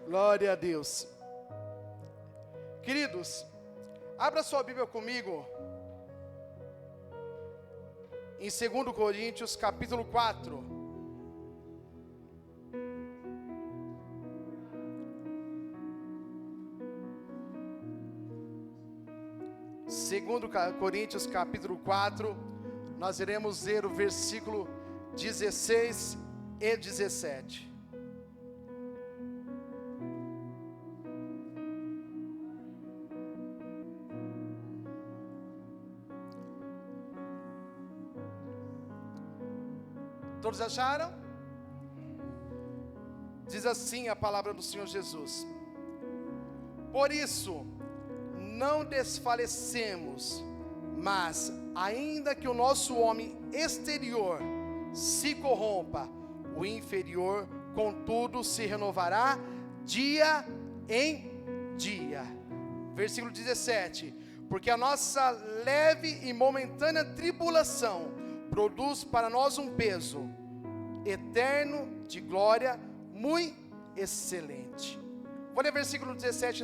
Glória a Deus. Queridos, abra sua Bíblia comigo em 2 Coríntios capítulo 4. Segundo Coríntios capítulo 4, nós iremos ler o versículo 16 e 17. Todos acharam? Diz assim a palavra do Senhor Jesus: por isso, não desfalecemos, mas ainda que o nosso homem exterior se corrompa, o inferior, contudo, se renovará dia em dia. Versículo 17: porque a nossa leve e momentânea tribulação produz para nós um peso eterno de glória muito excelente. Vou ler versículo 16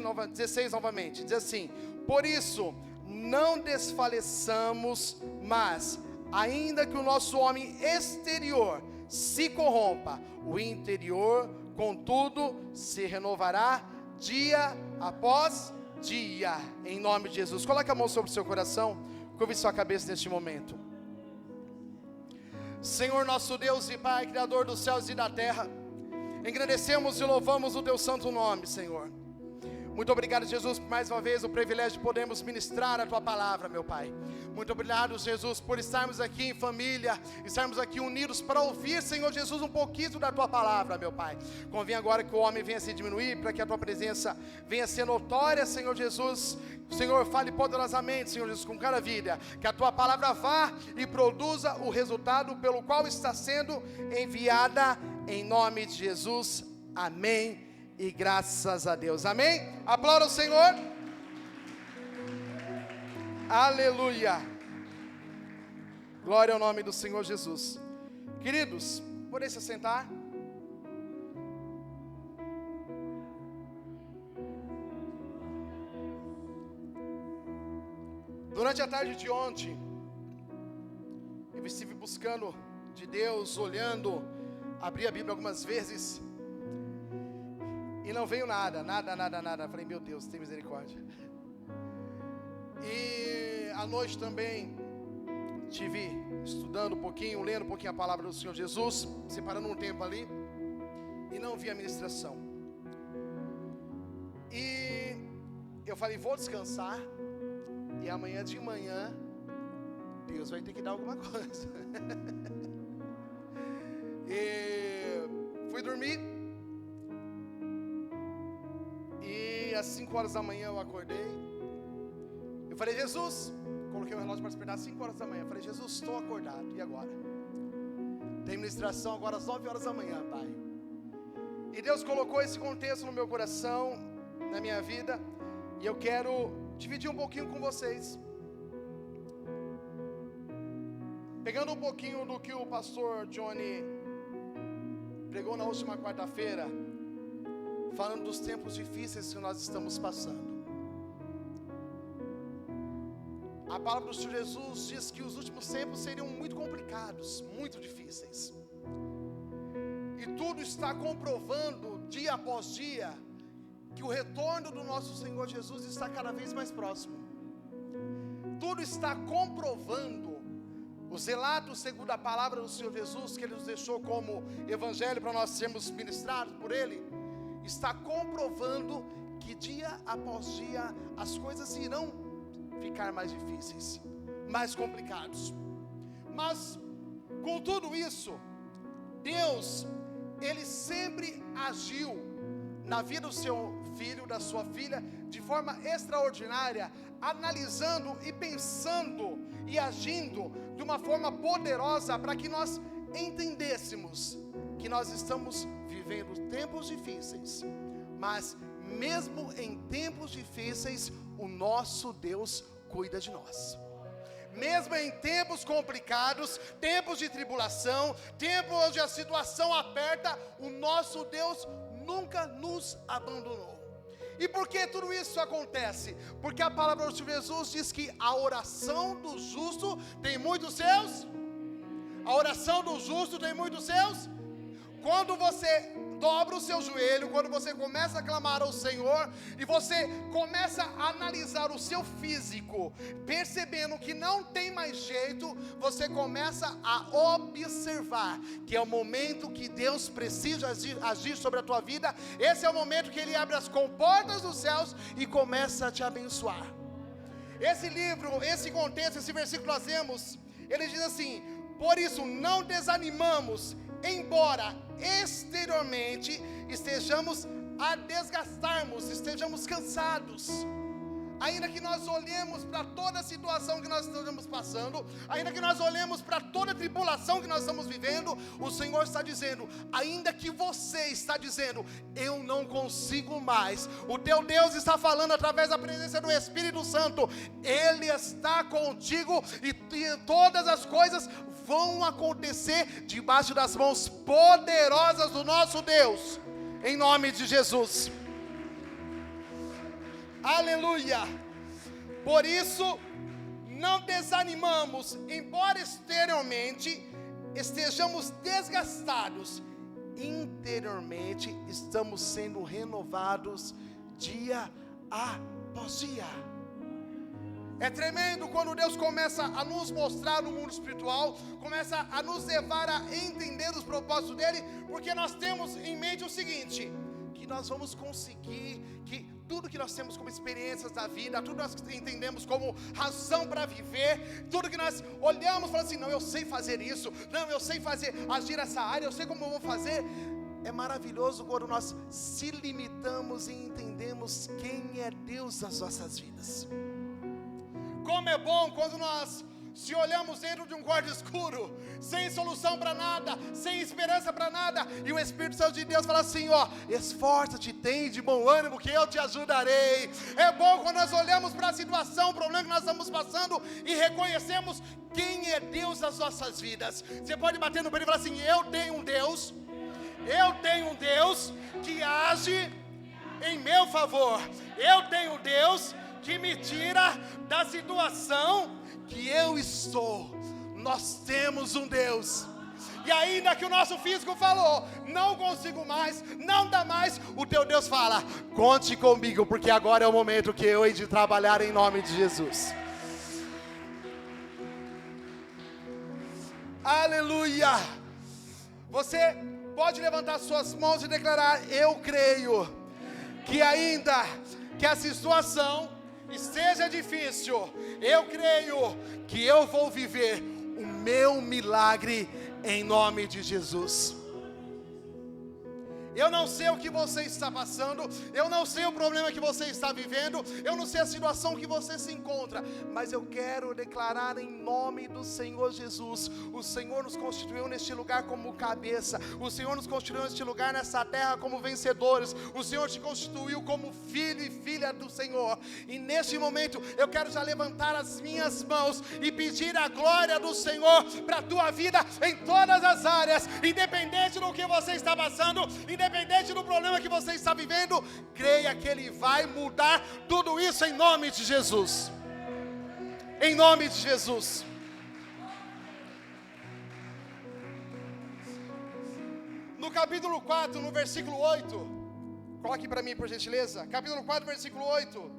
novamente. Diz assim: por isso não desfaleçamos, mas ainda que o nosso homem exterior se corrompa, o interior, contudo, se renovará dia após dia. Em nome de Jesus, coloque a mão sobre o seu coração, curve sua cabeça neste momento. Senhor nosso Deus e Pai, Criador dos céus e da terra, engrandecemos e louvamos o teu santo nome, Senhor. Muito obrigado, Jesus, por mais uma vez o privilégio de podermos ministrar a tua palavra, meu Pai. Muito obrigado, Jesus, por estarmos aqui em família, estarmos aqui unidos para ouvir, Senhor Jesus, um pouquinho da tua palavra, meu Pai. Convém agora que o homem venha se diminuir, para que a tua presença venha ser notória, Senhor Jesus. O Senhor fale poderosamente, Senhor Jesus, com cada vida, que a tua palavra vá e produza o resultado pelo qual está sendo enviada, em nome de Jesus. Amém. E graças a Deus, amém? Aplauda o Senhor. Aleluia. Glória ao nome do Senhor Jesus. Queridos, podem se sentar. Durante a tarde de ontem, eu estive buscando de Deus, olhando, abri a Bíblia algumas vezes, e não veio nada. Falei, meu Deus, tem misericórdia. E à noite também estive estudando um pouquinho, lendo um pouquinho a palavra do Senhor Jesus, separando um tempo ali, e não vi a ministração. E eu falei, vou descansar, e amanhã de manhã Deus vai ter que dar alguma coisa. E fui dormir. E às 5 horas da manhã eu acordei. Eu falei, Jesus, coloquei o relógio para despertar às 5 horas da manhã. Eu falei, Jesus, estou acordado, e agora? Tem ministração agora às 9 horas da manhã, Pai. E Deus colocou esse contexto no meu coração, na minha vida, e eu quero dividir um pouquinho com vocês, pegando um pouquinho do que o pastor Johnny pregou na última quarta-feira, falando dos tempos difíceis que nós estamos passando. A palavra do Senhor Jesus diz que os últimos tempos seriam muito complicados, muito difíceis. E tudo está comprovando, dia após dia, que o retorno do nosso Senhor Jesus está cada vez mais próximo. Tudo está comprovando, os relatos segundo a palavra do Senhor Jesus, que Ele nos deixou como evangelho para nós sermos ministrados por Ele, está comprovando que dia após dia as coisas irão ficar mais difíceis, mais complicados. Mas com tudo isso, Deus, Ele sempre agiu na vida do seu filho, da sua filha, de forma extraordinária, analisando e pensando e agindo de uma forma poderosa, para que nós entendêssemos que nós estamos vivendo tempos difíceis, mas mesmo em tempos difíceis, o nosso Deus cuida de nós. Mesmo em tempos complicados, tempos de tribulação, tempos onde a situação aperta, o nosso Deus nunca nos abandonou. E por que tudo isso acontece? Porque a palavra de Jesus diz que a oração do justo tem muitos seus. A oração do justo tem muitos seus. Quando você dobra o seu joelho, quando você começa a clamar ao Senhor, e você começa a analisar o seu físico, percebendo que não tem mais jeito, você começa a observar que é o momento que Deus precisa agir sobre a tua vida. Esse é o momento que Ele abre as comportas dos céus e começa a te abençoar. Esse livro, esse contexto, esse versículo que nós lemos, ele diz assim: por isso não desanimamos, embora exteriormente estejamos a desgastarmos, estejamos cansados. Ainda que nós olhemos para toda a situação que nós estamos passando, ainda que nós olhemos para toda a tribulação que nós estamos vivendo, o Senhor está dizendo, ainda que você está dizendo, eu não consigo mais, o teu Deus está falando através da presença do Espírito Santo, Ele está contigo, e todas as coisas vão acontecer debaixo das mãos poderosas do nosso Deus, em nome de Jesus. Aleluia. Por isso não desanimamos, embora exteriormente estejamos desgastados, interiormente estamos sendo renovados dia após dia. É tremendo quando Deus começa a nos mostrar no mundo espiritual, começa a nos levar a entender os propósitos dele, porque nós temos em mente o seguinte, que nós vamos conseguir, que tudo que nós temos como experiências da vida, tudo que nós entendemos como razão para viver, tudo que nós olhamos e falamos assim, não, eu sei fazer isso, não, eu sei agir essa área, eu sei como eu vou fazer. É maravilhoso quando nós se limitamos e entendemos quem é Deus nas nossas vidas. Como é bom quando nós se olhamos dentro de um quarto escuro, sem solução para nada, sem esperança para nada, e o Espírito Santo de Deus fala assim, ó, esforça-te, tem de bom ânimo que eu te ajudarei. É bom quando nós olhamos para a situação, o problema que nós estamos passando, e reconhecemos quem é Deus nas nossas vidas. Você pode bater no peito e falar assim, eu tenho um Deus que age em meu favor, eu tenho um Deus que me tira da situação que eu estou. Nós temos um Deus, e ainda que o nosso físico falou, não consigo mais, não dá mais, o teu Deus fala, conte comigo, porque agora é o momento que eu hei de trabalhar em nome de Jesus. Aleluia. Você pode levantar suas mãos e declarar, eu creio que ainda que a situação esteja difícil, eu creio que eu vou viver o meu milagre em nome de Jesus. Eu não sei o que você está passando, eu não sei o problema que você está vivendo, eu não sei a situação que você se encontra, mas eu quero declarar em nome do Senhor Jesus, o Senhor nos constituiu neste lugar como cabeça, o Senhor nos constituiu neste lugar, nessa terra como vencedores, o Senhor te constituiu como filho e filha do Senhor, e neste momento eu quero já levantar as minhas mãos e pedir a glória do Senhor para a tua vida em todas as áreas, independente do que você está passando, independente do problema que você está vivendo, creia que Ele vai mudar tudo isso em nome de Jesus. Em nome de Jesus. No capítulo 4, no versículo 8, coloque para mim por gentileza, capítulo 4, versículo 8,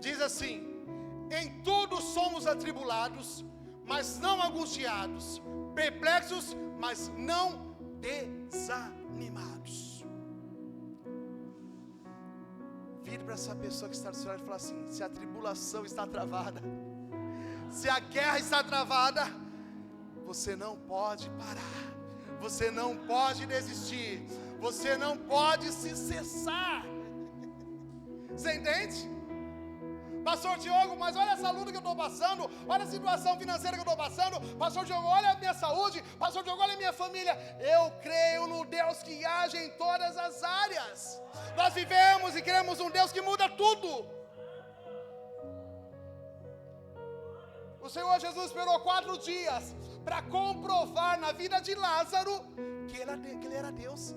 diz assim, em tudo somos atribulados, mas não angustiados, perplexos, mas não desanimados. Vire para essa pessoa que está do seu lado e fala assim, se a tribulação está travada, se a guerra está travada, você não pode parar, você não pode desistir, você não pode se cessar. Você entende? Pastor Diogo, mas olha essa luta que eu estou passando, olha a situação financeira que eu estou passando, Pastor Diogo, olha a minha saúde, Pastor Diogo, olha a minha família. Eu creio no Deus que age em todas as áreas. Nós vivemos e queremos um Deus que muda tudo. O Senhor Jesus esperou 4 dias para comprovar na vida de Lázaro que ele era Deus.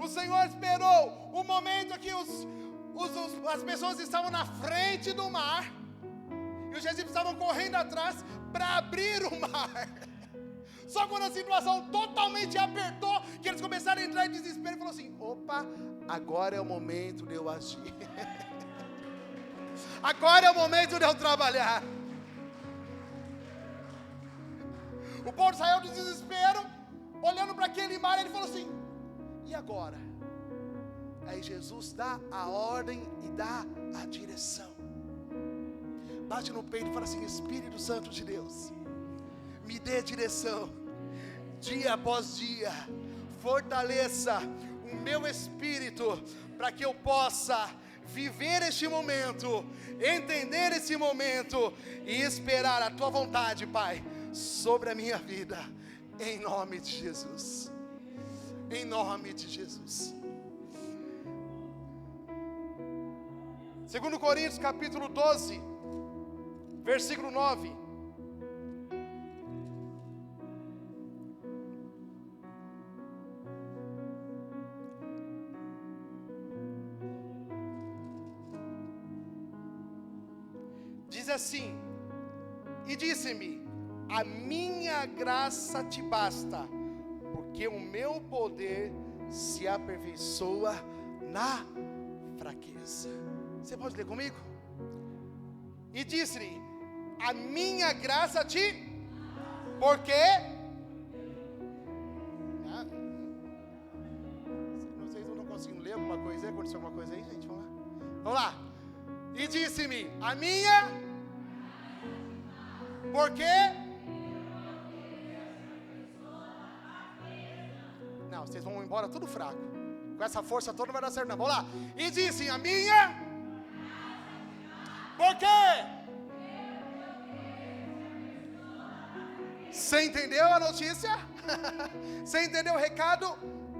O Senhor esperou o momento que as pessoas estavam na frente do mar, e os egípcios estavam correndo atrás para abrir o mar. Só quando a situação totalmente apertou, que eles começaram a entrar em desespero, e falou assim: opa, agora é o momento de eu agir. Agora é o momento de eu trabalhar. O povo saiu do desespero, olhando para aquele mar, ele falou assim: e agora? Aí Jesus dá a ordem e dá a direção. Bate no peito e fala assim: Espírito Santo de Deus, me dê direção, dia após dia, fortaleça o meu espírito, para que eu possa viver este momento, entender esse momento, e esperar a tua vontade, Pai, sobre a minha vida, em nome de Jesus, em nome de Jesus. 2 Coríntios capítulo 12, versículo 9. Diz assim: e disse-me, a minha graça te basta, porque o meu poder se aperfeiçoa na fraqueza. Você pode ler comigo? E disse-lhe, a minha graça te... Porque... Vocês não conseguiram ler alguma coisa aí? Aconteceu alguma coisa aí, gente? Vamos lá. Vamos lá. E disse-me, a minha... Porque... Não, vocês vão embora tudo fraco. Com essa força toda não vai dar certo não. Vamos lá. E disse, a minha... Por quê? Você entendeu a notícia? Você entendeu o recado?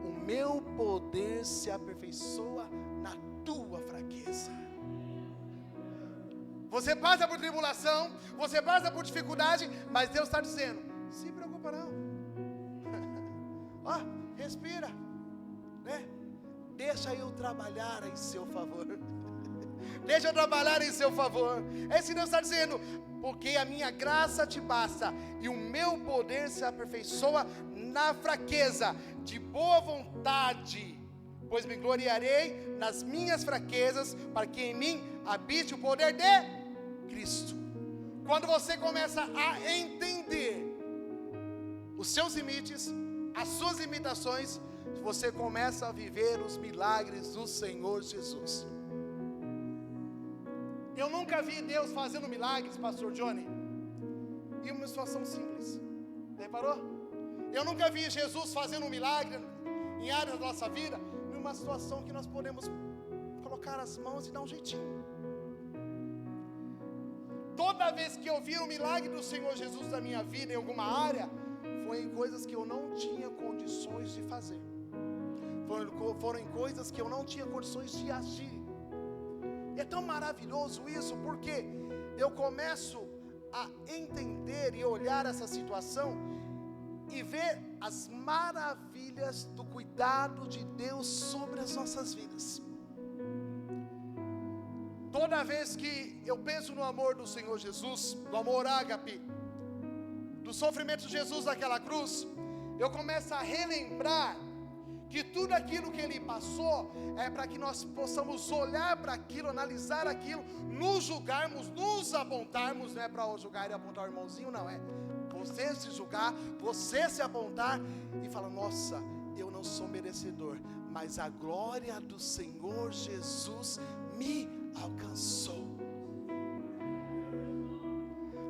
O meu poder se aperfeiçoa na tua fraqueza. Você passa por tribulação, você passa por dificuldade, mas Deus está dizendo, se preocupa não. Ó, respira, né? Deixa eu trabalhar em seu favor. Deixa eu trabalhar em seu favor. Esse Deus está dizendo, porque a minha graça te basta, e o meu poder se aperfeiçoa na fraqueza. De boa vontade, pois me gloriarei nas minhas fraquezas, para que em mim habite o poder de Cristo. Quando você começa a entender os seus limites, as suas limitações, você começa a viver os milagres do Senhor Jesus. Eu nunca vi Deus fazendo milagres, pastor Johnny, em uma situação simples. Reparou? Eu nunca vi Jesus fazendo um milagre em áreas da nossa vida, em uma situação que nós podemos colocar as mãos e dar um jeitinho. Toda vez que eu vi o milagre do Senhor Jesus na minha vida, em alguma área, foi em coisas que eu não tinha condições de fazer. Foram em coisas que eu não tinha condições de agir. É tão maravilhoso isso, porque eu começo a entender e olhar essa situação e ver as maravilhas do cuidado de Deus sobre as nossas vidas. Toda vez que eu penso no amor do Senhor Jesus, no amor ágape, do sofrimento de Jesus naquela cruz, eu começo a relembrar que tudo aquilo que Ele passou é para que nós possamos olhar para aquilo, analisar aquilo, nos julgarmos, nos apontarmos. Não é para julgar e apontar o irmãozinho, não, é você se julgar, você se apontar e falar, nossa, eu não sou merecedor, mas a glória do Senhor Jesus me alcançou.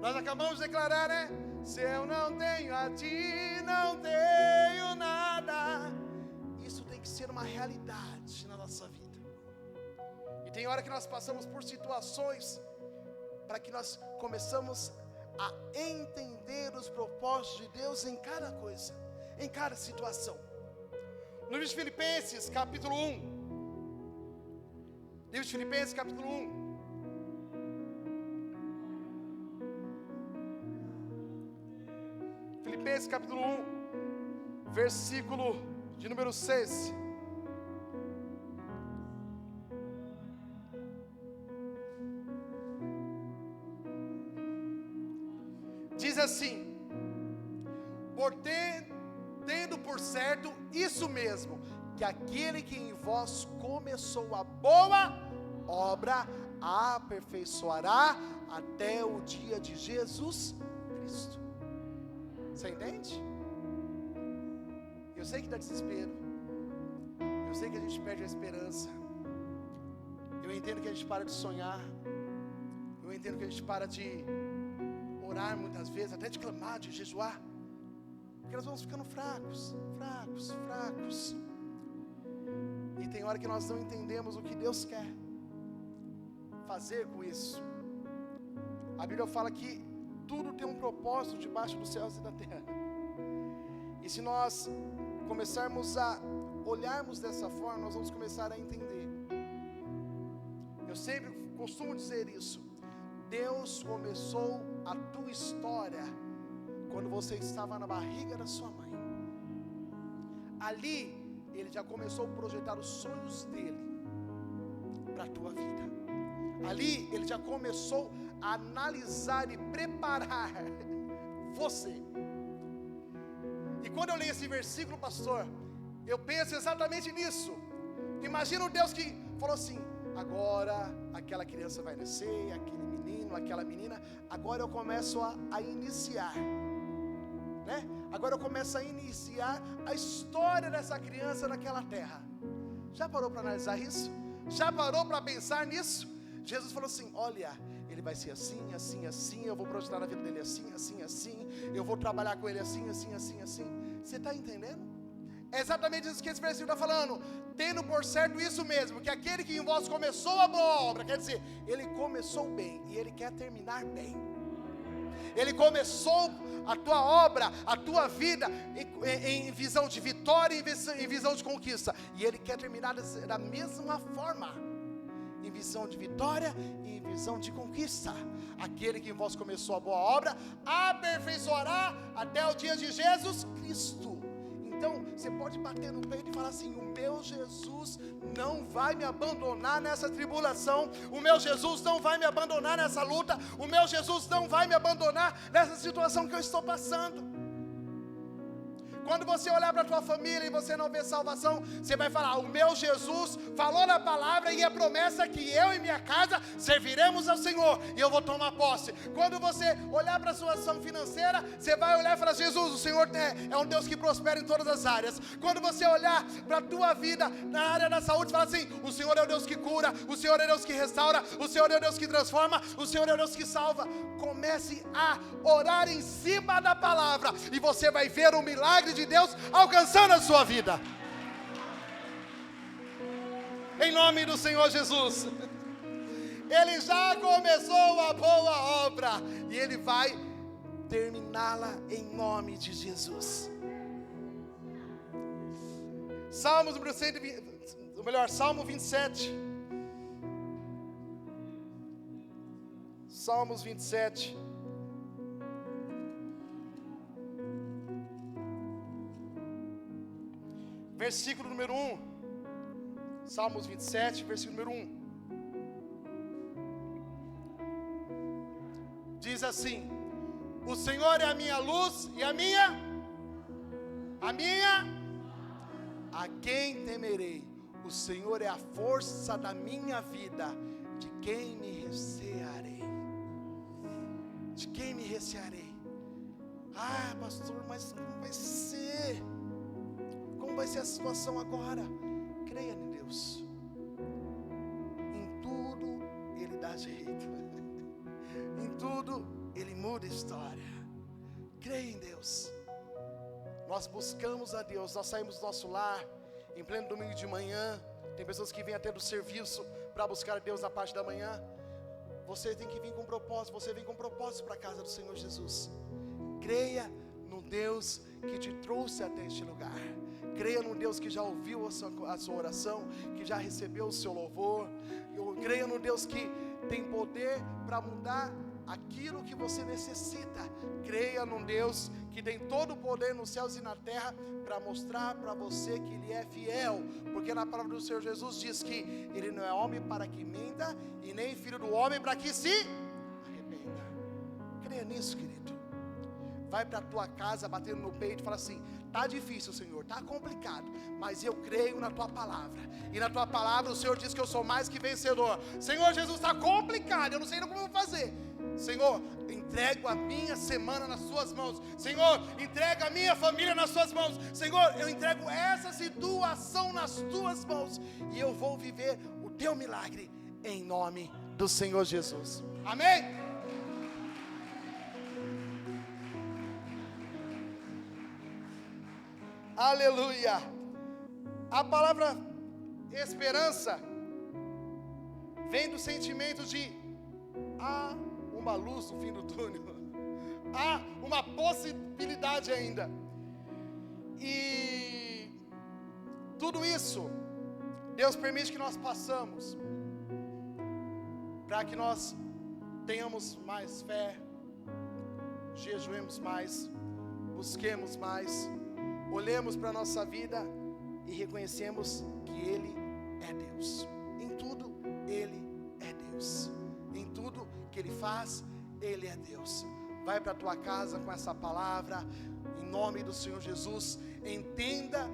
Nós acabamos de declarar, né? Se eu não tenho a Ti, não tenho nada. Isso tem que ser uma realidade na nossa vida. E tem hora que nós passamos por situações para que nós começamos a entender os propósitos de Deus em cada coisa, em cada situação. No livro de Filipenses, capítulo 1. Livro de Filipenses, capítulo 1. Filipenses Filipenses capítulo 1, versículo de número 6. Diz assim: tendo por certo isso mesmo, que aquele que em vós começou a boa obra, a aperfeiçoará até o dia de Jesus Cristo. Você entende? Eu sei que dá desespero, eu sei que a gente perde a esperança, eu entendo que a gente para de sonhar, eu entendo que a gente para de orar muitas vezes, até de clamar, de jejuar, porque nós vamos ficando fracos. E tem hora que nós não entendemos o que Deus quer fazer com isso. A Bíblia fala que tudo tem um propósito debaixo dos céus e da terra. E se nós começarmos a olharmos dessa forma, nós vamos começar a entender. Eu sempre costumo dizer isso: Deus começou a tua história quando você estava na barriga da sua mãe. Ali Ele já começou a projetar os sonhos dele para a tua vida. Ali Ele já começou a analisar e preparar você. E quando eu leio esse versículo, pastor, eu penso exatamente nisso. Imagina o Deus que falou assim: agora aquela criança vai nascer, aquele menino, aquela menina, agora eu começo a iniciar, né? Agora eu começo a iniciar a história dessa criança naquela terra. Já parou para analisar isso? Já parou para pensar nisso? Jesus falou assim: olha, ele vai ser assim, assim, assim, eu vou projetar na vida dele assim, assim, assim, eu vou trabalhar com ele assim, assim, assim, assim. Você está entendendo? É exatamente isso que esse versículo está falando. Tendo por certo isso mesmo, que aquele que em vós começou a boa obra, quer dizer, ele começou bem e ele quer terminar bem. Ele começou a tua obra, a tua vida em visão de vitória, em visão de conquista, e ele quer terminar da mesma forma, em visão de vitória e em visão de conquista. Aquele que em vós começou a boa obra, aperfeiçoará até o dia de Jesus Cristo. Então, você pode bater no peito e falar assim: o meu Jesus não vai me abandonar nessa tribulação, o meu Jesus não vai me abandonar nessa luta, o meu Jesus não vai me abandonar nessa situação que eu estou passando. Quando você olhar para a tua família e você não ver salvação, você vai falar: o meu Jesus falou na palavra e a promessa que eu e minha casa serviremos ao Senhor, e eu vou tomar posse. Quando você olhar para a sua situação financeira, você vai olhar e falar: Jesus, o Senhor é um Deus que prospera em todas as áreas. Quando você olhar para a tua vida na área da saúde, fala assim: o Senhor é o Deus que cura, o Senhor é o Deus que restaura, o Senhor é o Deus que transforma, o Senhor é o Deus que salva. Comece a orar em cima da palavra, e você vai ver o milagre de Deus alcançando a sua vida, em nome do Senhor Jesus. Ele já começou a boa obra e ele vai terminá-la em nome de Jesus. Salmos número 120, ou melhor, Salmo 27. Salmos 27. Versículo número 1. Salmos 27, versículo número 1. Diz assim: o Senhor é a minha luz e a minha, a quem temerei? O Senhor é a força da minha vida, de quem me recearei? De quem me recearei? Ah, pastor, mas como vai ser? Como vai ser a situação agora? Creia em Deus. Em tudo Ele dá jeito. Em tudo Ele muda a história. Creia em Deus. Nós buscamos a Deus. Nós saímos do nosso lar em pleno domingo de manhã. Tem pessoas que vêm até do serviço para buscar a Deus na parte da manhã. Você tem que vir com propósito. Você vem com propósito para a casa do Senhor Jesus. Creia no Deus que te trouxe até este lugar. Creia no Deus que já ouviu a sua oração, que já recebeu o seu louvor. Eu creio no Deus que tem poder para mudar aquilo que você necessita. Creia num Deus que tem todo o poder nos céus e na terra para mostrar para você que Ele é fiel, porque na palavra do Senhor Jesus diz que Ele não é homem para que minta e nem filho do homem para que se arrependa. Creia nisso, querido. Vai para a tua casa batendo no peito e fala assim: está difícil, Senhor, está complicado, mas eu creio na tua palavra, e na tua palavra o Senhor diz que eu sou mais que vencedor. Senhor Jesus, está complicado, eu não sei como eu vou fazer. Senhor, entrego a minha semana nas suas mãos. Senhor, entrega a minha família nas suas mãos. Senhor, eu entrego essa situação nas tuas mãos, e eu vou viver o teu milagre, em nome do Senhor Jesus. Amém? Aleluia. A palavra esperança vem do sentimento de há uma luz no fim do túnel, há uma possibilidade ainda. E tudo isso Deus permite que nós passamos para que nós tenhamos mais fé, jejuemos mais, busquemos mais, olhemos para a nossa vida e reconhecemos que Ele é Deus. Em tudo Ele é Deus. Em tudo que Ele faz, Ele é Deus. Vai para a tua casa com essa palavra, em nome do Senhor Jesus. Entenda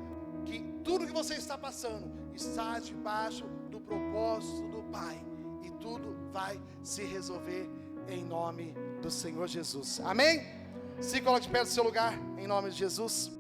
que tudo que você está passando está debaixo do propósito do Pai, e tudo vai se resolver em nome do Senhor Jesus. Amém? Se coloque de pé no seu lugar, em nome de Jesus.